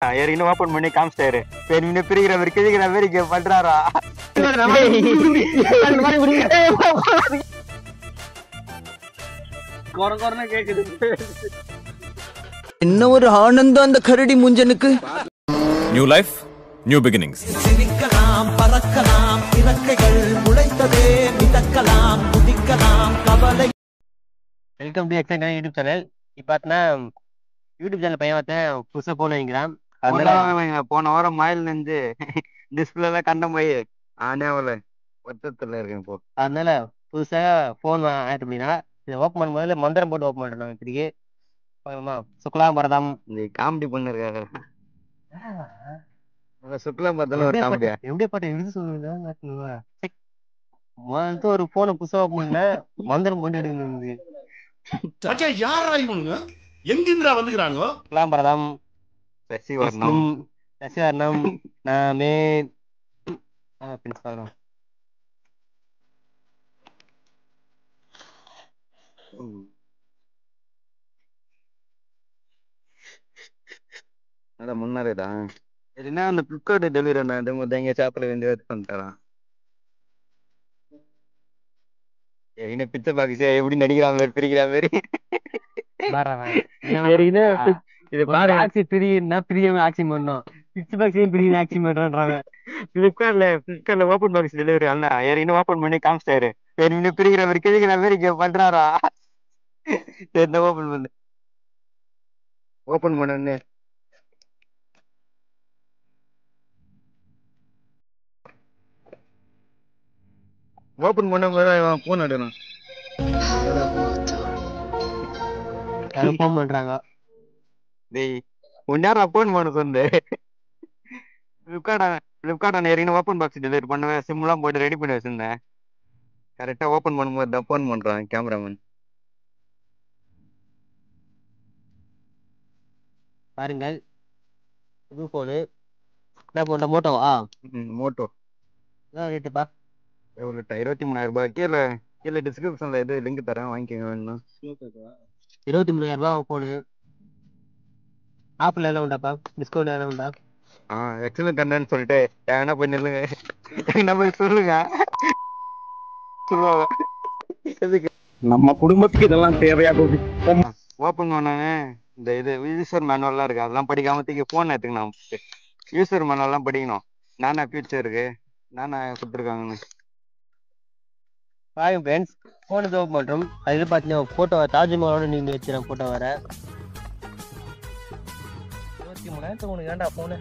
ஏற்கனவே ஓபன் பண்ணி காமிச்சிட்டாரு. பெரிய பிரிக்கிற மாதிரி கிழிக்கிற மாதிரி பண்றாரா? கேக்குது. என்ன ஒரு ஆனந்தம் அந்த கரடி முஞ்சனுக்கு. New life, new beginnings. சிரிக்கலாம், பறக்கலாம், இறக்கைகள் முளைத்ததே, மிதக்கலாம், குதிக்கலாம், கவலை. Welcome to Excite YouTube channel. இப்போ பார்த்தீங்கன்னா யூடியூப் சேனல் பையன் பார்த்தேன் புதுசாக போன் வாங்கிக்கிறான். அதனால போன வாரம் மயில் நின்று டிஸ்பிளேல கண்ட போய் ஆனேவல வருத்தத்துல இருக்கேன் இப்போ. அதனால புதுசாக ஃபோன் ஆயிட்டு அப்படின்னா இதை ஓப்பன் பண்ணும்போது மந்திரம் போட்டு ஓப்பன் பண்ணுறோம். இப்படிக்கு சுக்லாம் பரதம் இந்த காமெடி பண்ணிருக்காரு. சுக்லாம் பரதம் ஒரு காமெடியா எப்படியே பாட்டு எழுதி சொல்லுங்க. ஒரு போனை புதுசாக ஓப்பன் பண்ண மந்திரம் போட்டு எடுக்கணும். யாரா இவனுங்க எங்கிருந்தா வந்துக்கிறாங்க? சுக்லாம் பரதம் சசிவர்ணம் சசிவர்ணம் நாமே பிரின்ஸ் அதான் முன்னாரேதான் என்ன அந்த பிளிப்கார்ட் டெலிவரி எங்க சாப்பிட வேண்டிய பண்ணிட்டாரான். என்ன பிச்சை பாக்கிச்சே எப்படி நடிக்கிற மாதிரி பிரிக்கிற மாதிரி இது பாரு. பிளிப்கார்ட்ல ஓபன் பாக்ஸ் டெலிவரி அண்ணா ஏற்கனவே ஓபன் பண்ணி காமிச்சிட்டாரு. பிரிக்கிற மாதிரி கிழிக்கிற மாதிரி பண்றாரா? சரி ஓபன் பண்ணு. ஓபன் பண்ணு. ஓபன் பண்ண போன் எடுக்கணும். ஃபோன் பண்றாங்க. டேய் உன்னாரா போன் பண்ண சொன்னே. பிளிப்கார்ட் ஏற்கனவே ஓபன் பாக்ஸ் டெலிவரி பண்ணுவேன். சிம்லாம் போட்டு ரெடி பண்ணி வச்சிருந்தேன். கரெக்டா ஓபன் பண்ணும்போது தான் போன் பண்றான் கேமராமேன். பாருங்கள் புது போனு. என்ன போன்ற மோட்டோவா? மோட்டோ ரேட்டுப்பா எவ்வளோ 23,000 ரூபாய். கீழே டிஸ்கிரிப்ஷன்ல எது லிங்க் தரேன், வாங்கிக்கோங்க வேணும். 23,000 போனு. ஆஃபர்ல எல்லாம் உண்டாப்பா? டிஸ்கவுண்ட் எல்லாம் உண்டா? எக்ஸலன்ட் கண்டன்னு சொல்லிட்டு என்ன போய் நில்லுங்க. நம்ம சொல்லுங்க. நம்ம குடும்பத்துக்கு இதெல்லாம் தேவையா? ஓப்பன் பண்ணோன்னே இந்த இது யூசர் மேனுவல்லாம் இருக்கு, அதெல்லாம் படிக்காம தூக்கி போன் எடுத்துக்கணும். யூசர் மேனுவல்லாம் படிக்கணும். நானா ஃபியூச்சர் இருக்கு, நானா கொடுத்துருக்காங்கன்னு. பாருங்க ஃப்ரெண்ட்ஸ், ஃபோன் ஓப்பன் பண்ணுறோம். அது பார்த்தீங்கன்னா ஃபோட்டோ தாஜ்மஹாலோட நீங்கள் வச்சுருக்கேன். ஃபோட்டோ வேறு 23,000 உனக்கு ஏன்டா ஃபோனு?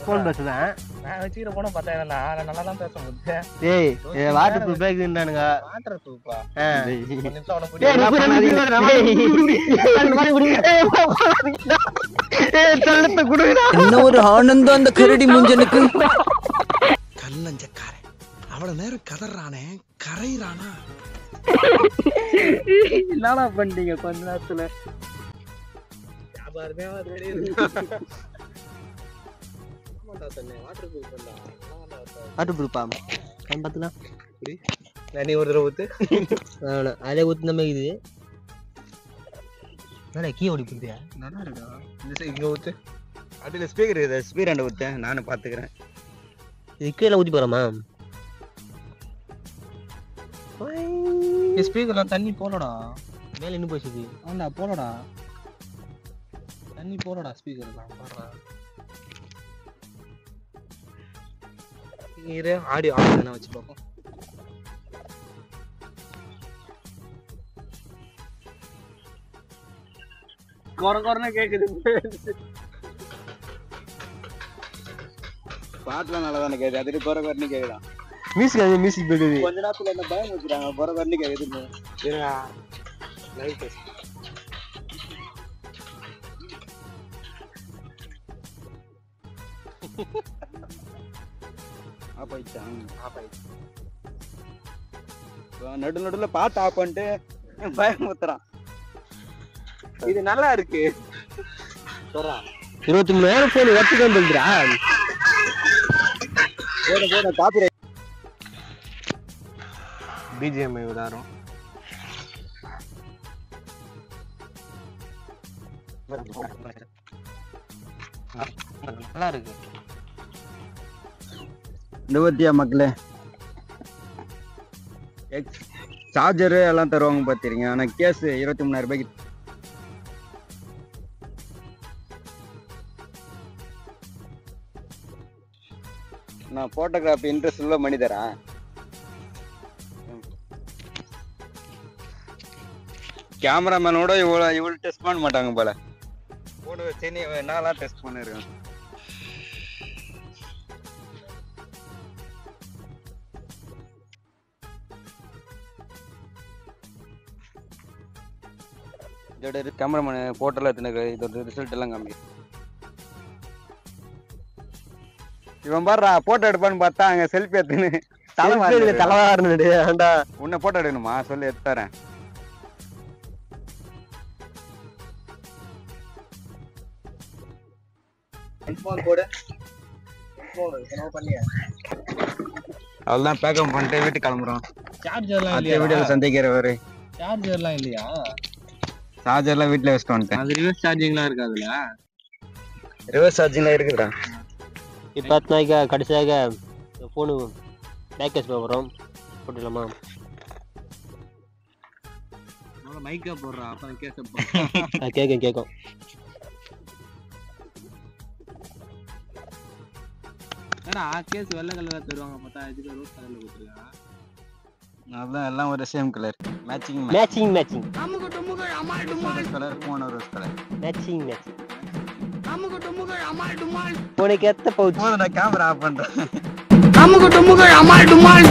ஃபோன் பேசுதான் நான் வச்சுக்கிற போன 10,000 நான் நல்லா தான் பேச முடியும். ஏய் வாட்டர் ப்ரூஃப் பேக் இருந்தானுங்க. வாட்டர் ப்ரூஃபா? என்ன ஒரு ஆனந்தம் அந்த கரடி முஞ்சனுக்கு. கல்லஞ்சக்காரன் அவ்வளவு நேரம் கதறானே, கரைறானா? என்னடா பண்ணீங்க கொஞ்ச நேரத்துல? வாட்டர் ப்ரூஃபா? பார்த்துக்கலாம். நீ ஒரு தடவை ஊத்து. அதே ஊத்து நம்ம இது கீ ஓடி போகுது. நல்லா இருக்கா இங்க ஊத்து. அதுல ஸ்பீக்கர் இருக்குது, ஸ்பீக்கர் ஊத்தேன், நானும் பாத்துக்கிறேன். இது கீழே ஊற்றி போகிறோமா? ஸ்பீக்கர்லாம் தண்ணி போலடா, மேலே இன்னும் போயிடுச்சு. ஆண்டா போலடா, தண்ணி போலடா ஸ்பீக்கர்லாம். பாடுறா இரு, ஆடியோ ஆன் வச்சு பார்ப்போம். குறை கேக்குது. பாட்டுலாம் நல்லா தானே கேக்குது, அதுக்கு குறை குறைன்னு கேக்குதான். மியூசிக் போகுது. கொஞ்ச நேரத்துல என்ன பயம் வச்சுறாங்க, குறை குறைன்னு கேக்குதுன்னு. நடுநடுல பாட்டு ஆஃப் பண்ணிட்டு பயமுத்துறான். இது நல்லா இருக்கு. 23,000 போன் வச்சுதான் சொல்றா. காப்பி பிஜிஎம்ஐ உதாரணம். நல்லா இருக்கு. இந்த பத்தியா மக்களே, சார்ஜரு எல்லாம் தருவாங்க பார்த்துருங்க. ஆனால் கேஸ் 23,000 ரூபாய்க்கு. நான் ஃபோட்டோகிராஃபி இன்ட்ரெஸ்ட் உள்ள பண்ணி தரேன். கேமராமேனோட இவ்வளோ டெஸ்ட் பண்ண மாட்டாங்க போல. போட வச்சு நீ என்னலாம் டெஸ்ட் பண்ணிருக்கேன். இதோட கேமராமேன் ஃபோட்டோலாம் எடுத்துனது, இதோட ரிசல்ட் எல்லாம் காமி. இவன் பாடுறா போட்டோ எடுப்பான்னு பார்த்தா அங்க செல்ஃபி எடுத்துன்னு தலைவா இருந்தது. ஆண்டா உன்னை போட்டோ எடுக்கணுமா சொல்லி எடுத்து தரேன். அவ்வளோதான் பேக்கப் பண்ணிட்டு வீட்டுக்கு கிளம்புறோம். சார்ஜர்லாம் அடுத்த வீடியோவில் சந்திக்கிறவரு. சார்ஜர்லாம் இல்லையா? சார்ஜர்லாம் வீட்டில் வச்சுட்டு வந்துட்டேன். அது ரிவர்ஸ் சார்ஜிங்லாம் இருக்காதுல்ல? ரிவர்ஸ் சார்ஜிங்லாம் இருக்குதுடா. இப்போ பார்த்தா கடைசியாக ஃபோனு பேக்கேஜ் போகிறோம். போட்டுடலாமா? மைக்கா போடுறா, அப்போ கேட்கும். ஏடா கேஸ் வெள்ளை கலராக தருவாங்க, பார்த்தா இதுக்கு ரோஸ் கலரில் கொடுத்துருக்காங்க. அதான் எல்லாம் ஒரு சேம் கலர். மேட்சிங் கலர், போன ரோஸ் கலர் மேட்சிங். உனக்கு எத்த பவுச்? நான் கேமரா ஆஃப் பண்றேன். அமுகு டுமுகு அமால் டுமால்